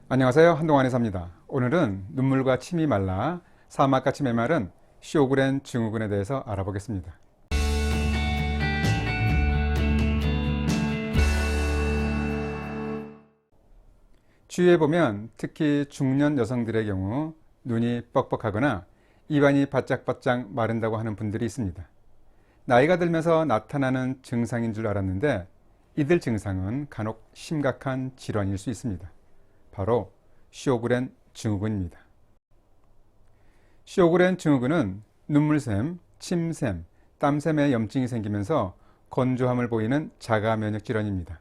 안녕하세요. 한동안 의사입니다. 오늘은 눈물과 침이 말라 사막같이 메마른 쇼그렌 증후군에 대해서 알아보겠습니다. 주위에 보면 특히 중년 여성들의 경우 눈이 뻑뻑하거나 입안이 바짝바짝 마른다고 하는 분들이 있습니다. 나이가 들면서 나타나는 증상인 줄 알았는데 이들 증상은 간혹 심각한 질환일 수 있습니다. 바로 쇼그렌 증후군입니다. 쇼그렌 증후군은 눈물샘, 침샘, 땀샘에 염증이 생기면서 건조함을 보이는 자가 면역 질환입니다.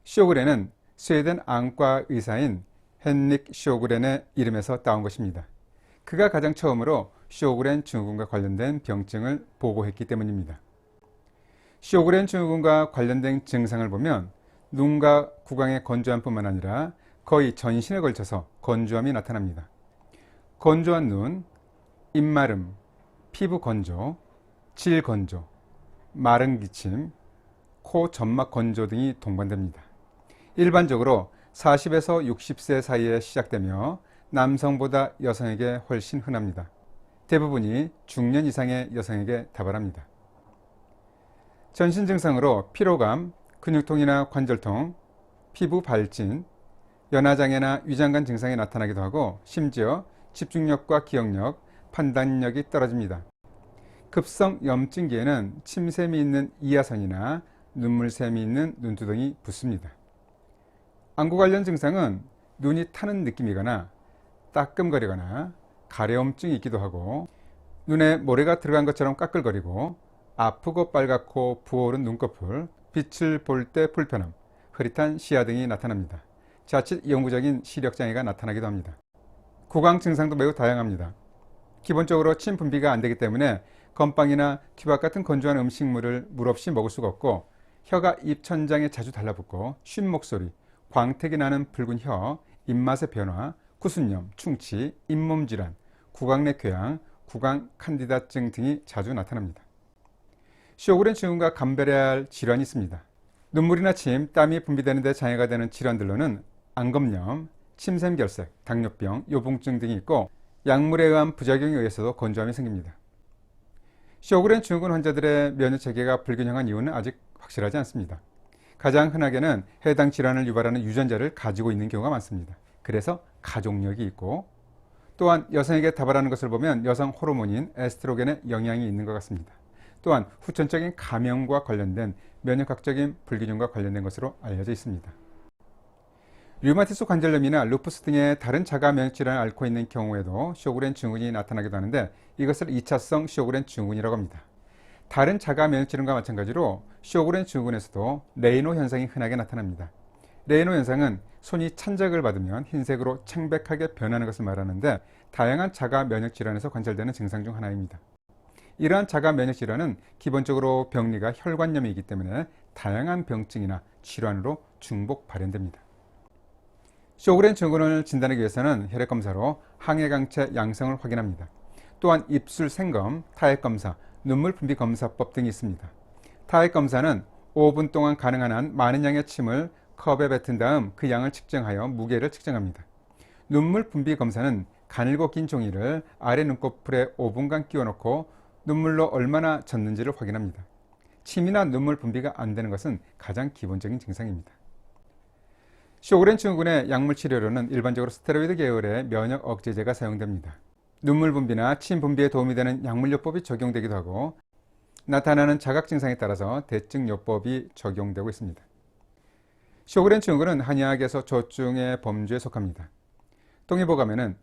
쇼그렌은 스웨덴 안과 의사인 헨릭 쇼그렌의 이름에서 따온 것입니다. 그가 가장 처음으로 쇼그렌 증후군과 관련된 병증을 보고했기 때문입니다. 쇼그렌 증후군과 관련된 증상을 보면 눈과 구강의 건조함뿐만 아니라 거의 전신에 걸쳐서 건조함이 나타납니다. 건조한 눈, 입마름, 피부 건조, 질 건조, 마른 기침, 코 점막 건조 등이 동반됩니다. 일반적으로 40에서 60세 사이에 시작되며 남성보다 여성에게 훨씬 흔합니다. 대부분이 중년 이상의 여성에게 다발합니다. 전신 증상으로 피로감, 근육통이나 관절통, 피부 발진, 연화장애나 위장관 증상이 나타나기도 하고 심지어 집중력과 기억력, 판단력이 떨어집니다. 급성 염증기에는 침샘이 있는 이하선이나 눈물샘이 있는 눈두덩이 붓습니다. 안구 관련 증상은 눈이 타는 느낌이거나 따끔거리거나 가려움증이 있기도 하고 눈에 모래가 들어간 것처럼 까끌거리고 아프고 빨갛고 부어오른 눈꺼풀, 빛을 볼 때 불편함, 흐릿한 시야 등이 나타납니다. 자칫 영구적인 시력장애가 나타나기도 합니다. 구강 증상도 매우 다양합니다. 기본적으로 침 분비가 안 되기 때문에 건빵이나 튀밥 같은 건조한 음식물을 물 없이 먹을 수가 없고 혀가 입 천장에 자주 달라붙고 쉰 목소리, 광택이 나는 붉은 혀, 입맛의 변화, 구순염, 충치, 잇몸 질환, 구강 내 궤양, 구강 칸디다증 등이 자주 나타납니다. 쇼그렌 증후군과 감별해야 할 질환이 있습니다. 눈물이나 침, 땀이 분비되는 데 장애가 되는 질환들로는 안검염, 침샘결색, 당뇨병, 요붕증 등이 있고 약물에 의한 부작용에 의해서도 건조함이 생깁니다. 쇼그렌 증후군 환자들의 면역체계가 불균형한 이유는 아직 확실하지 않습니다. 가장 흔하게는 해당 질환을 유발하는 유전자를 가지고 있는 경우가 많습니다. 그래서 가족력이 있고 또한 여성에게 다발하는 것을 보면 여성 호르몬인 에스트로겐의 영향이 있는 것 같습니다. 또한 후천적인 감염과 관련된 면역학적인 불균형과 관련된 것으로 알려져 있습니다. 류마티스 관절염이나 루푸스 등의 다른 자가 면역 질환을 앓고 있는 경우에도 쇼그렌 증후군이 나타나기도 하는데 이것을 2차성 쇼그렌 증후군이라고 합니다. 다른 자가 면역 질환과 마찬가지로 쇼그렌 증후군에서도 레이노 현상이 흔하게 나타납니다. 레이노 현상은 손이 찬작을 받으면 흰색으로 창백하게 변하는 것을 말하는데 다양한 자가 면역 질환에서 관찰되는 증상 중 하나입니다. 이러한 자가 면역 질환은 기본적으로 병리가 혈관염이기 때문에 다양한 병증이나 질환으로 중복 발현됩니다. 쇼그렌 증후군을 진단하기 위해서는 혈액검사로 항해강체 양성을 확인합니다. 또한 입술 생검, 타액검사, 눈물 분비 검사법 등이 있습니다. 타액검사는 5분 동안 가능한 한 많은 양의 침을 컵에 뱉은 다음 그 양을 측정하여 무게를 측정합니다. 눈물 분비 검사는 가늘고 긴 종이를 아래 눈꺼풀에 5분간 끼워놓고 눈물로 얼마나 젖는지를 확인합니다. 침이나 눈물 분비가 안 되는 것은 가장 기본적인 증상입니다. 쇼그렌 증후군의 약물 치료로는 일반적으로 스테로이드 계열의 면역 억제제가 사용됩니다. 눈물 분비나 침 분비에 도움이 되는 약물요법이 적용되기도 하고 나타나는 자각 증상에 따라서 대증요법이 적용되고 있습니다. 쇼그렌 증후군은 한의학에서 조증의 범주에 속합니다. 동의보감에는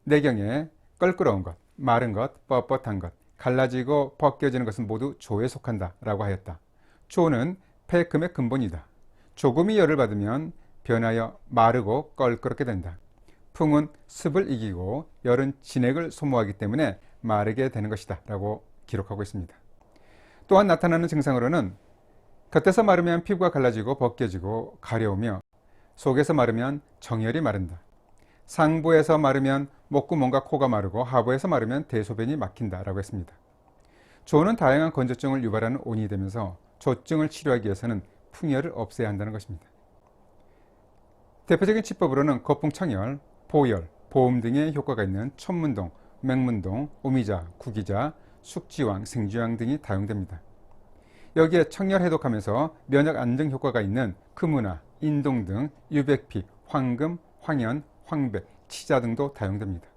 내경에 껄끄러운 것, 마른 것, 뻣뻣한 것, 갈라지고 벗겨지는 것은 모두 조에 속한다 라고 하였다. 조는 폐금의 근본이다. 조금이 열을 받으면 변하여 마르고 껄끄럽게 된다. 풍은 습을 이기고 열은 진액을 소모하기 때문에 마르게 되는 것이다 라고 기록하고 있습니다. 또한 나타나는 증상으로는 겉에서 마르면 피부가 갈라지고 벗겨지고 가려우며 속에서 마르면 정열이 마른다. 상부에서 마르면 목구멍과 코가 마르고 하부에서 마르면 대소변이 막힌다 라고 했습니다. 조는 다양한 건조증을 유발하는 원인이 되면서 조증을 치료하기 위해서는 풍열을 없애야 한다는 것입니다. 대표적인 치법으로는 거품 청열, 보열, 보험 등의 효과가 있는 천문동, 맹문동, 오미자, 구기자, 숙지황, 생쥐황 등이 다용됩니다. 여기에 청열 해독하면서 면역 안정 효과가 있는 금우나, 인동 등 유백피, 황금, 황연, 황백, 치자 등도 다용됩니다.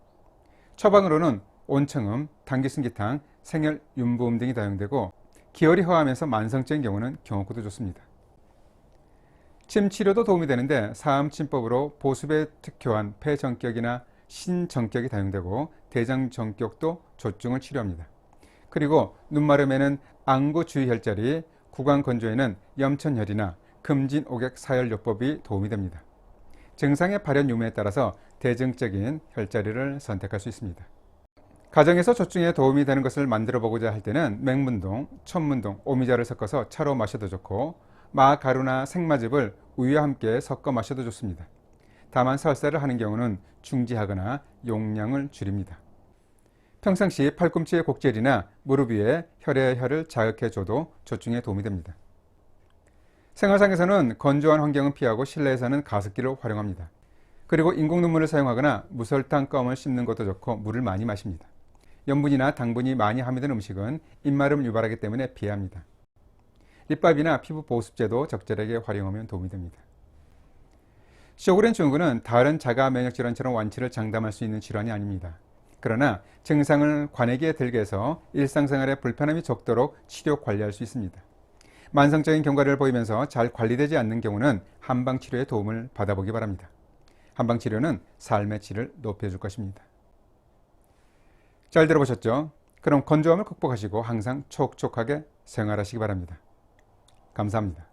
처방으로는 온청음, 당귀순기탕, 생열, 윤보음 등이 다용되고 기혈이 허하면서 만성적인 경우는 경옥구도 좋습니다. 침 치료도 도움이 되는데 사암침법으로 보습에 특효한 폐정격이나 신정격이 다용되고 대장정격도 조증을 치료합니다. 그리고 눈마름에는 안구주의혈자리, 구강건조에는 염천혈이나 금진오객 사혈요법이 도움이 됩니다. 증상의 발현 유무에 따라서 대증적인 혈자리를 선택할 수 있습니다. 가정에서 조증에 도움이 되는 것을 만들어 보고자 할 때는 맹문동, 천문동, 오미자를 섞어서 차로 마셔도 좋고 마가루나 생마즙을 우유와 함께 섞어 마셔도 좋습니다. 다만 설사를 하는 경우는 중지하거나 용량을 줄입니다. 평상시 팔꿈치의 곡절이나 무릎 위에 혈의 혈을 자극해줘도 조증에 도움이 됩니다. 생활상에서는 건조한 환경은 피하고 실내에서는 가습기를 활용합니다. 그리고 인공 눈물을 사용하거나 무설탕 껌을 씹는 것도 좋고 물을 많이 마십니다. 염분이나 당분이 많이 함유된 음식은 입마름을 유발하기 때문에 피해야 합니다. 립밥이나 피부 보습제도 적절하게 활용하면 도움이 됩니다. 쇼그렌 증후군은 다른 자가 면역 질환처럼 완치를 장담할 수 있는 질환이 아닙니다. 그러나 증상을 관액에 들게 해서 일상생활에 불편함이 적도록 치료 관리할 수 있습니다. 만성적인 경과를 보이면서 잘 관리되지 않는 경우는 한방치료의 도움을 받아보기 바랍니다. 한방치료는 삶의 질을 높여줄 것입니다. 잘 들어보셨죠? 그럼 건조함을 극복하시고 항상 촉촉하게 생활하시기 바랍니다. 감사합니다.